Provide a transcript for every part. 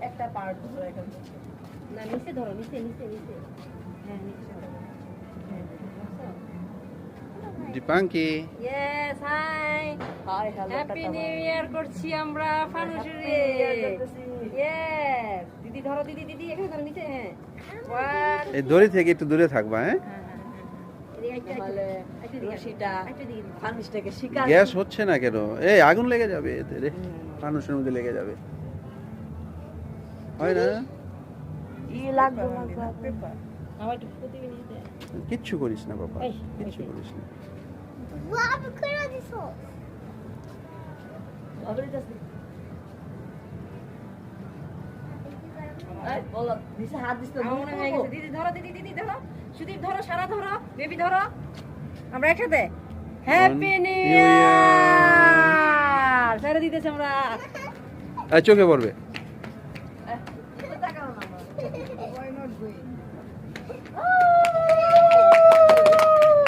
একটা পার্ট ধরো এটা না নিচে ধরো নিচে হ্যাঁ নিচে ধরো Dipanki yes hi hi hello happy new year করছি আমরা ফানুসুরে ইয়েস দিদি ধরো দিদি এখানে ধরো নিচে হ্যাঁ ওয়ান এই দড়ি থেকে একটু দূরে থাকবা, হ্যাঁ? রশিটা ফানুসটাকে শিকার গ্যাস হচ্ছে না কেন? এই আগুন লেগে যাবে এতে রে, ফানুসের মধ্যে লেগে যাবে, হয় না? লাগবে আমার একটু প্রতিদিন নিতে কিচ্ছু করিস না বাবা, কিচ্ছু করিস না। বলো নিচে হাত দিস তো আমার মনে হয়ে গেছে দিদি ধরো দিদি ধরো সুদীপ ধরো সারা ধরো বেবি ধরো আমরা একসাথে হ্যাপি নিউ ইয়ার ছেড়ে দিতেছি আমরা এই চোখে পড়বে।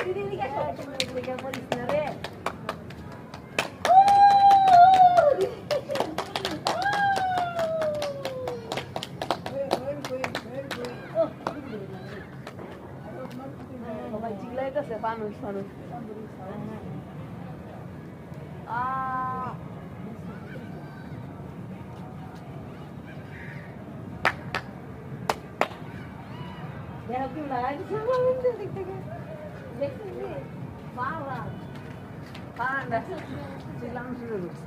দিদি দিকে আসো দিকে পড়িস না রে সবাই চিল্লাইতেছে ফানুস দেখো কি লাগছে দিক থেকে দেখছিস পারা পারা চিল্লানো শুরু করছে